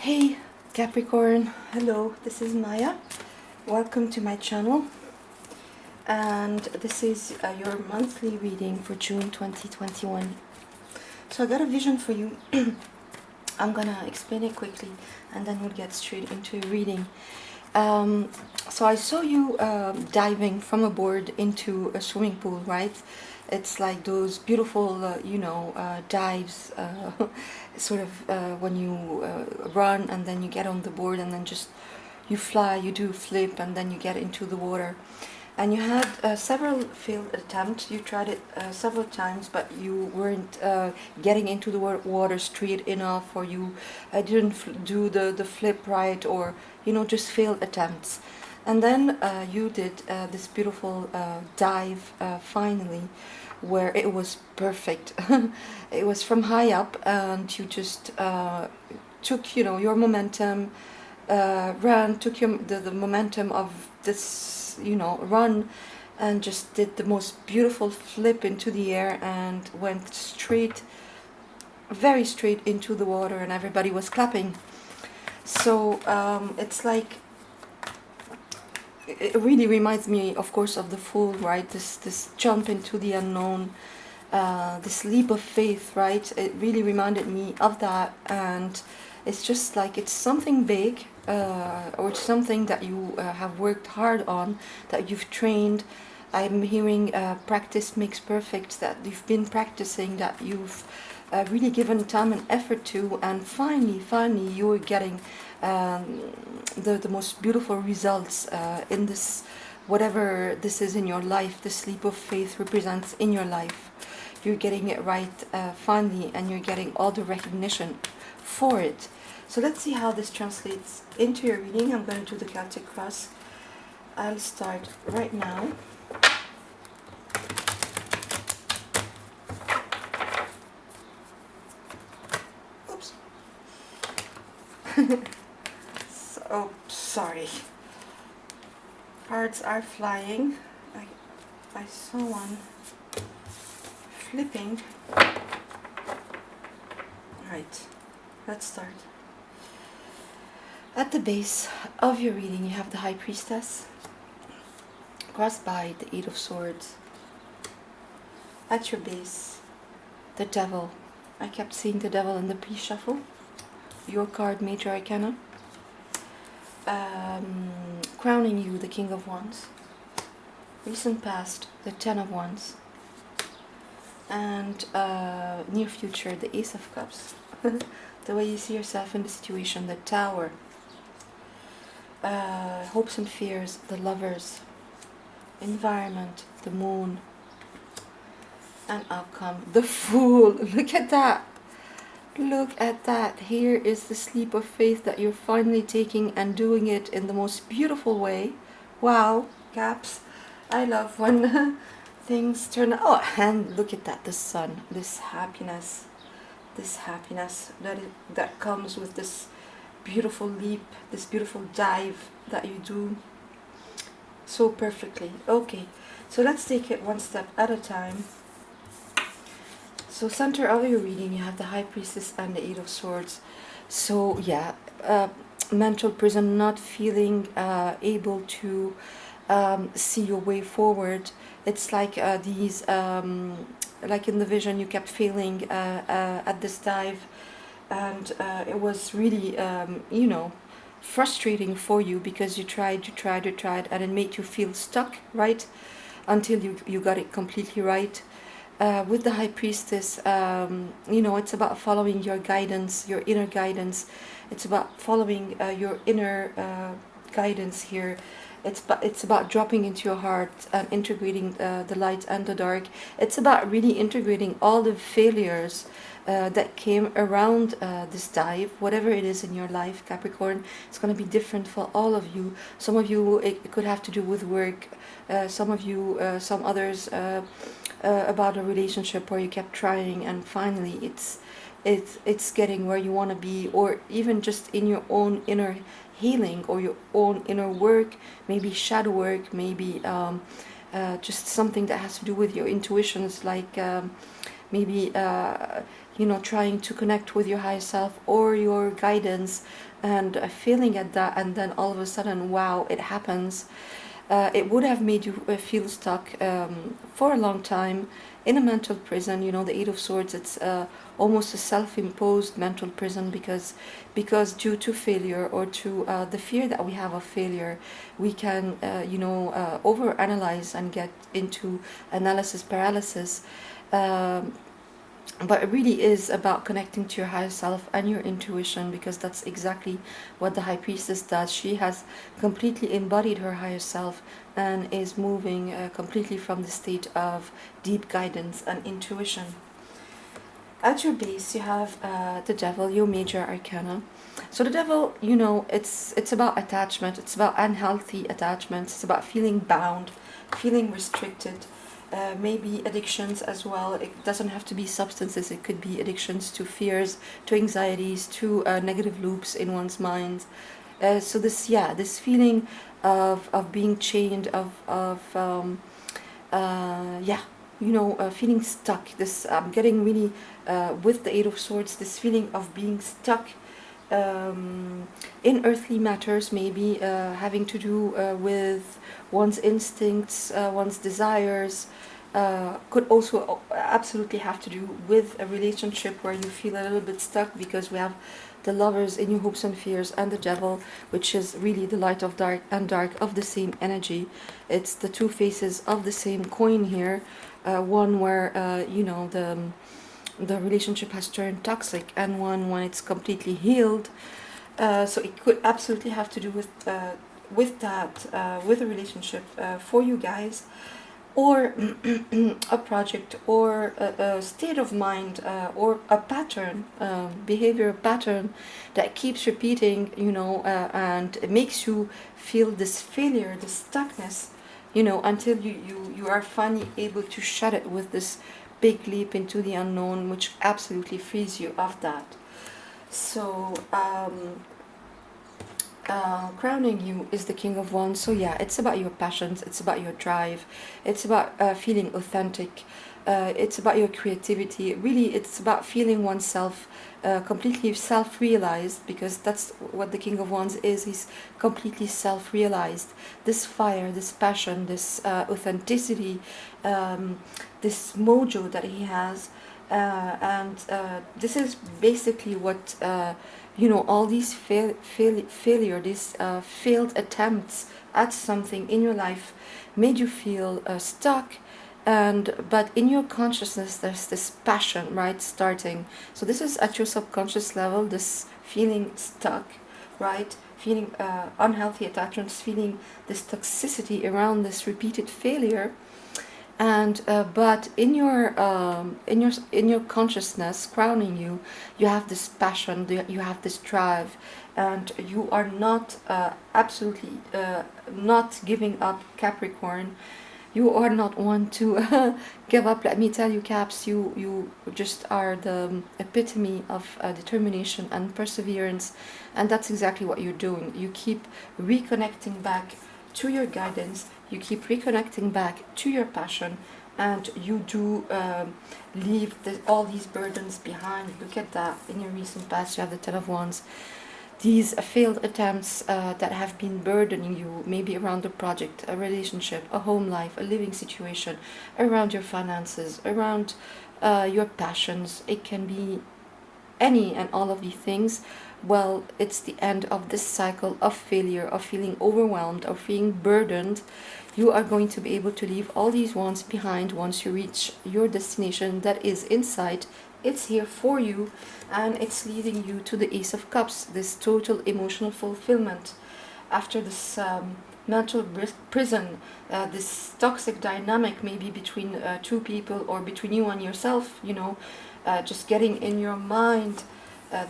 Hey Capricorn, hello, this is Maya. Welcome to my channel, and this is your monthly reading for June 2021. So I got a vision for you. I'm gonna explain it quickly and then we'll get straight into reading. So I saw you diving from a board into a swimming pool, right? It's like those beautiful, dives, sort of when you run and then you get on the board and then just you fly, you do flip and then you get into the water. And you had several failed attempts. You tried it several times, but you weren't getting into the water straight enough, or you didn't do the flip right, or just failed attempts. And then you did this beautiful dive finally, where it was perfect. It was from high up, and you just took your momentum, took the momentum of this run, and just did the most beautiful flip into the air and went straight, very straight into the water, and everybody was clapping. So it's like, it really reminds me, of course, of the Fool, right? This jump into the unknown, this leap of faith, right? It really reminded me of that. And it's just like, it's something big, or something that you have worked hard on, that you've trained. I'm hearing practice makes perfect, that you've been practicing, that you've really given time and effort to, and finally you're getting the most beautiful results in this, whatever this is in your life, this leap of faith represents in your life. You're getting it right finally, and you're getting all the recognition for it. So let's see how this translates into your reading. I'm going to do the Celtic cross. I'll start right now. Oops. So, sorry. Cards are flying. I saw one flipping. Right, let's start. At the base of your reading, you have the High Priestess, crossed by the Eight of Swords. At your base, the Devil. I kept seeing the Devil in the pre-shuffle. Your card, Major Arcana. Crowning you, the King of Wands. Recent past, the Ten of Wands. And near future, the Ace of Cups. The way you see yourself in the situation, the Tower. Hopes and fears, the Lovers. Environment, the Moon. And outcome, the Fool. Look at that. Look at that. Here is the leap of faith that you're finally taking and doing it in the most beautiful way. Wow, Caps. I love when things turn out. Oh, and look at that, the Sun, this happiness that comes with this beautiful leap, this beautiful dive that you do so perfectly. Okay, so let's take it one step at a time. So center of your reading, you have the High Priestess and the Eight of Swords. So yeah, mental prison, not feeling able to see your way forward. It's like these, like in the vision, you kept failing at this dive, and it was really, frustrating for you, because you tried, and it made you feel stuck, right? Until you got it completely right. With the High Priestess, it's about following your guidance, your inner guidance. It's about following your inner guidance here. It's about dropping into your heart and integrating the light and the dark. It's about really integrating all the failures that came around this dive, whatever it is in your life, Capricorn. It's going to be different for all of you. Some of you, it could have to do with work. Some others about a relationship where you kept trying and finally it's getting where you want to be, or even just in your own inner healing or your own inner work, maybe shadow work, maybe just something that has to do with your intuitions, like maybe trying to connect with your higher self or your guidance, and feeling at that, and then all of a sudden, wow, it happens. It would have made you feel stuck for a long time in a mental prison. The Eight of Swords, it's almost a self-imposed mental prison, because due to failure, or to the fear that we have of failure, we can overanalyze and get into analysis paralysis. Um, but it really is about connecting to your higher self and your intuition, because that's exactly what the High Priestess does. She has completely embodied her higher self and is moving completely from the state of deep guidance and intuition. At your base, you have the Devil, your major arcana. So the Devil, it's about attachment. It's about unhealthy attachments. It's about feeling bound, feeling restricted. Maybe addictions as well. It doesn't have to be substances. It could be addictions to fears, to anxieties, to negative loops in one's mind. So this feeling of being chained, feeling stuck. This getting really with the Eight of Swords. This feeling of being stuck in earthly matters, maybe having to do with one's instincts, one's desires. Could also absolutely have to do with a relationship where you feel a little bit stuck, because we have the Lovers in your hopes and fears, and the Devil, which is really the light of dark and dark of the same energy. It's the two faces of the same coin here. One where the relationship has turned toxic, and one when it's completely healed. So it could absolutely have to do with that, with a relationship for you guys, or a project, or a state of mind, or a pattern, behavior pattern that keeps repeating, and it makes you feel this failure, this stuckness, until you are finally able to shut it with this big leap into the unknown, which absolutely frees you of that. So crowning you is the King of Wands. So yeah, it's about your passions, it's about your drive, it's about feeling authentic, it's about your creativity. Really, it's about feeling oneself completely self-realized, because that's what the King of Wands is. He's completely self-realized. This fire, this passion, this authenticity, this mojo that he has, and this is basically what all these failure, these failed attempts at something in your life made you feel stuck. But in your consciousness, there's this passion, right, starting. So this is at your subconscious level, this feeling stuck, right, feeling unhealthy attachments, feeling this toxicity around this repeated failure. And but in your consciousness crowning you, you have this passion, you have this drive, and you are not absolutely not giving up, Capricorn. You are not one to give up. Let me tell you, Caps, you just are the epitome of determination and perseverance, and that's exactly what you're doing. You keep reconnecting back to your guidance, you keep reconnecting back to your passion, and you do leave all these burdens behind. Look at that. In your recent past, you have the Ten of Wands. These failed attempts that have been burdening you, maybe around a project, a relationship, a home life, a living situation, around your finances, around your passions. It can be any and all of these things. Well, it's the end of this cycle of failure, of feeling overwhelmed, of feeling burdened. You are going to be able to leave all these wands behind once you reach your destination that is in sight. It's here for you, and it's leading you to the Ace of Cups, this total emotional fulfillment after this mental prison, this toxic dynamic maybe between two people, or between you and yourself, just getting in your mind.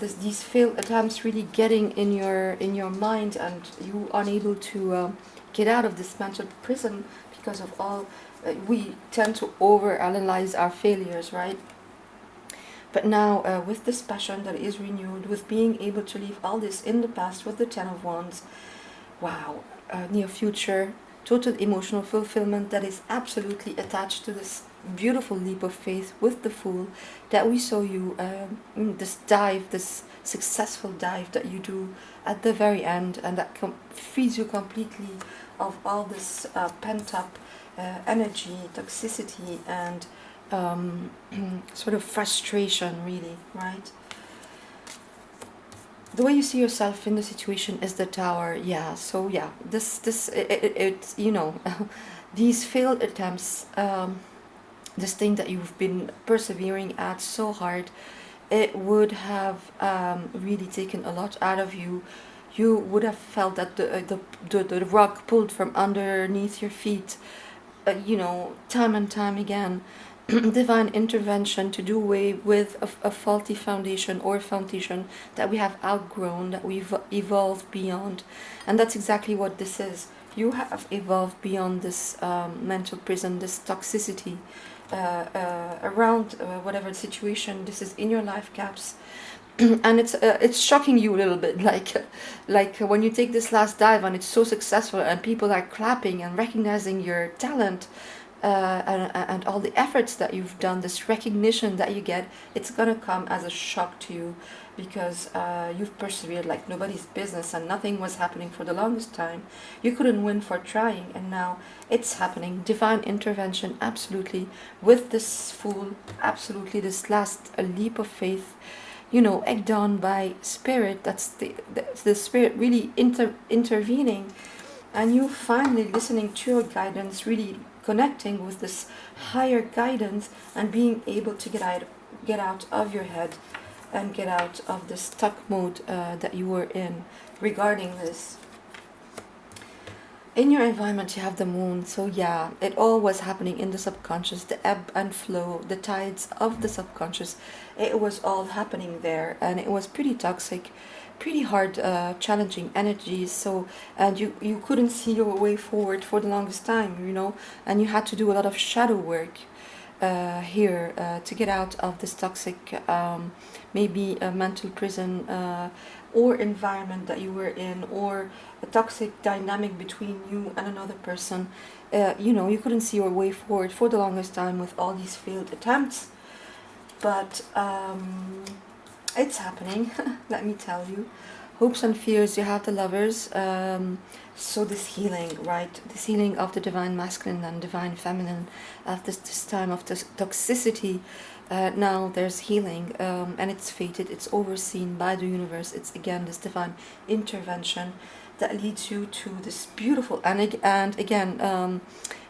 These failed attempts really getting in your mind, and you unable to get out of this mental prison because of all we tend to overanalyze our failures, right? But now with this passion that is renewed, with being able to leave all this in the past with the Ten of Wands, wow, near future, total emotional fulfillment that is absolutely attached to this beautiful leap of faith with the Fool, that we saw you this dive, this successful dive that you do at the very end, and that frees you completely of all this pent up energy, toxicity, and sort of frustration, really, right? The way you see yourself in the situation is the Tower. Yeah, so yeah, it's you know, these failed attempts, this thing that you've been persevering at so hard, it would have really taken a lot out of you. You would have felt that the rug pulled from underneath your feet, you know, time and time again. Divine intervention to do away with a faulty foundation, or foundation that we have outgrown, that we've evolved beyond. And that's exactly what this is. You have evolved beyond this mental prison, this toxicity around whatever situation this is in your life, Caps. And it's shocking you a little bit, like when you take this last dive and it's so successful and people are clapping and recognizing your talent, and all the efforts that you've done, this recognition that you get, it's gonna come as a shock to you, because you've persevered like nobody's business, and nothing was happening for the longest time. You couldn't win for trying, and now it's happening. Divine intervention, absolutely, with this Fool, absolutely, this last leap of faith, you know, egged on by spirit. That's the spirit really intervening, and you finally listening to your guidance, really connecting with this higher guidance, and being able to get out of your head, and get out of the stuck mode that you were in regarding this. In your environment you have the Moon, so yeah, it all was happening in the subconscious, the ebb and flow, the tides of the subconscious. It was all happening there, and it was pretty toxic, pretty hard, challenging energies. So, and you couldn't see your way forward for the longest time, you know, and you had to do a lot of shadow work here to get out of this toxic, maybe a mental prison, or environment that you were in, or a toxic dynamic between you and another person. You know, you couldn't see your way forward for the longest time with all these failed attempts. But it's happening, let me tell you. Hopes and fears, you have the Lovers. So this healing, right? This healing of the divine masculine and divine feminine, at this time of this toxicity. Now there's healing, and it's fated, it's overseen by the universe. It's again this divine intervention that leads you to this beautiful, and again,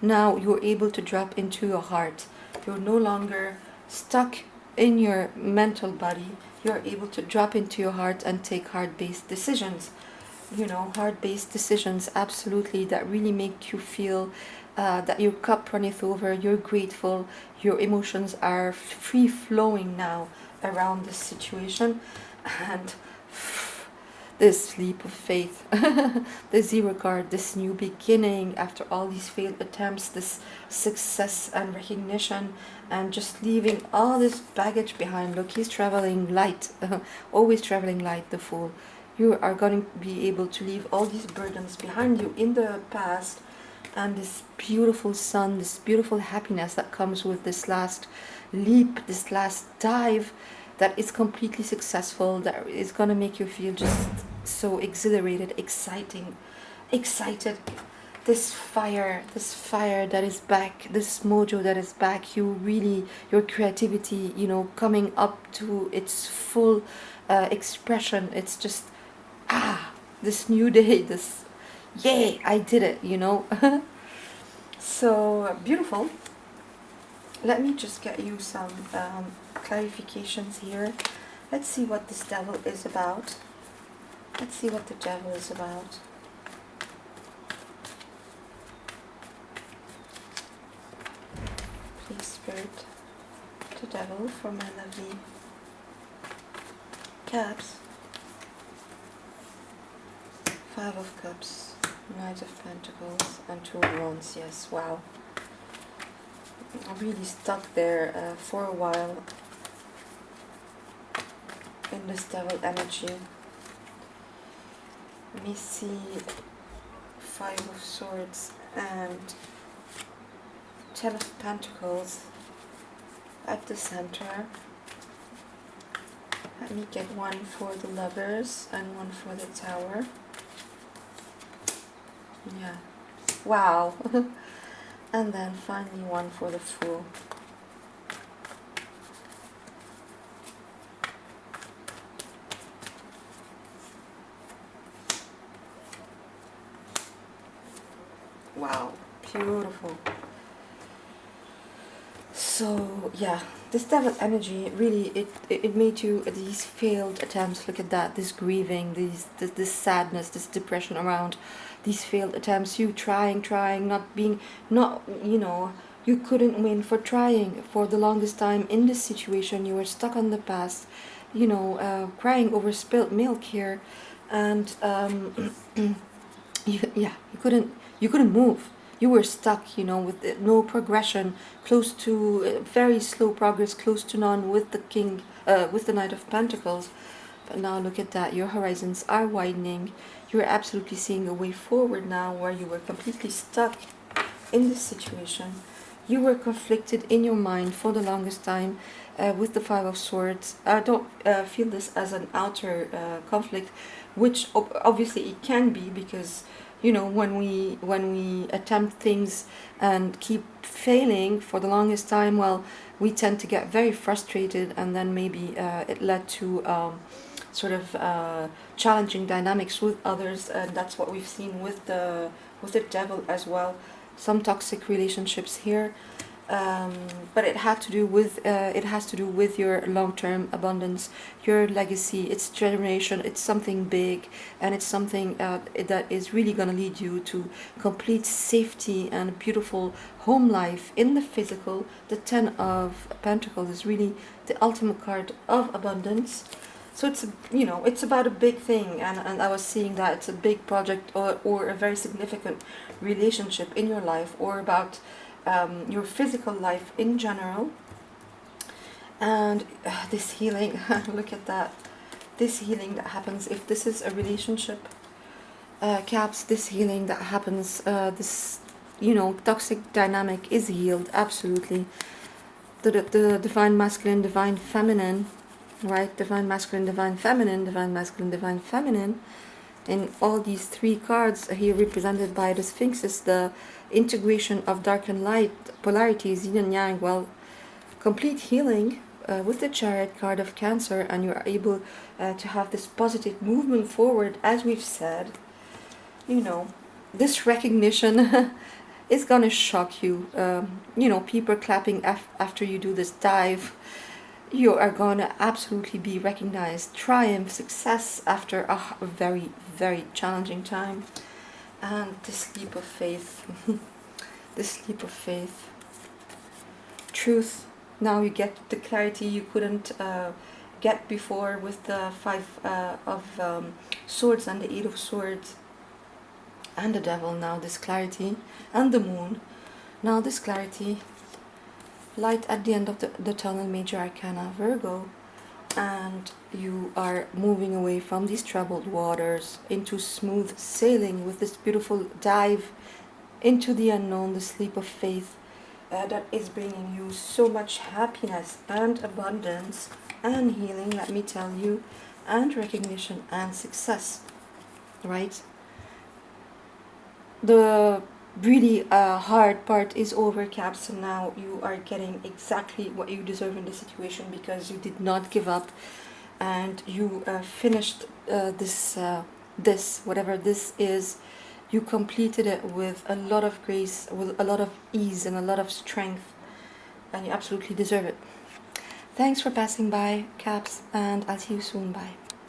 now you're able to drop into your heart. You're no longer stuck in your mental body. You're able to drop into your heart and take heart-based decisions. You know, heart-based decisions, absolutely, that really make you feel that your cup runneth over, you're grateful, your emotions are free-flowing now around this situation. And this leap of faith, the Zero card, this new beginning after all these failed attempts, this success and recognition, and just leaving all this baggage behind. Look, he's traveling light, always traveling light, the Fool. You are going to be able to leave all these burdens behind you in the past, and this beautiful sun, this beautiful happiness that comes with this last leap, this last dive, that is completely successful, that is going to make you feel just so exhilarated, excited. This fire that is back, this mojo that is back, you really, your creativity, you know, coming up to its full expression. It's just, this new day, this, yay, I did it, you know. So beautiful. Let me just get you some clarifications here. Let's see what this Devil is about. Let's see what the Devil is about. Please, Spirit, the Devil for my lovely Caps. 5 of Cups, Knight of Pentacles, and 2 of Wands. Yes, wow. I'm really stuck there for a while in this Devil energy. Let me see, 5 of Swords and 10 of Pentacles. at the center. Let me get one for the Lovers and one for the Tower. Yeah. Wow. And then finally one for the Fool. Wow, beautiful. So yeah, this devil energy really it made you these failed attempts. Look at that, this grieving, this sadness, this depression around these failed attempts. You trying, not being, not, you know, you couldn't win for trying for the longest time in this situation. You were stuck on the past, you know, crying over spilt milk here, and yeah, you couldn't move. You were stuck, you know, with no progression, close to very slow progress, close to none with the King, with the Knight of Pentacles. But now look at that, your horizons are widening. You're absolutely seeing a way forward now, where you were completely stuck in this situation. You were conflicted in your mind for the longest time with the Five of Swords. I don't feel this as an outer conflict, which obviously it can be, because you know, when we attempt things and keep failing for the longest time, well, we tend to get very frustrated, and then maybe it led to sort of challenging dynamics with others, and that's what we've seen with the Devil as well. Some toxic relationships here. But it has to do with your long-term abundance, your legacy. It's generation. It's something big, and it's something that is really going to lead you to complete safety and a beautiful home life in the physical. The Ten of Pentacles is really the ultimate card of abundance. So it's, you know, it's about a big thing, and I was seeing that it's a big project, or a very significant relationship in your life, or about your physical life in general. And this healing, look at that, this healing that happens if this is a relationship, caps, this healing that happens, this, you know, toxic dynamic is healed, absolutely. The divine masculine, divine feminine, right? Divine masculine, divine feminine, divine masculine, divine feminine. And all these three cards here represented by the Sphinxes, the integration of dark and light, polarities, yin and yang, well, complete healing with the Chariot card of Cancer, and you are able to have this positive movement forward, as we've said. You know, this recognition is gonna shock you. You know, people clapping after you do this dive. You are gonna absolutely be recognized. Triumph, success after a very, very challenging time. And this leap of faith. This leap of faith. Truth. Now you get the clarity you couldn't get before with the Five of Swords and the Eight of Swords. And the Devil, now this clarity. And the Moon. Now this clarity. Light at the end of the tunnel, Major Arcana, Virgo. And you are moving away from these troubled waters into smooth sailing with this beautiful dive into the unknown, the sleep of faith that is bringing you so much happiness and abundance and healing, let me tell you, and recognition and success, right? The really hard part is over, caps, and now you are getting exactly what you deserve in this situation, because you did not give up, and you finished this whatever this is. You completed it with a lot of grace, with a lot of ease and a lot of strength, and you absolutely deserve it. Thanks for passing by, caps, and I'll see you soon. Bye.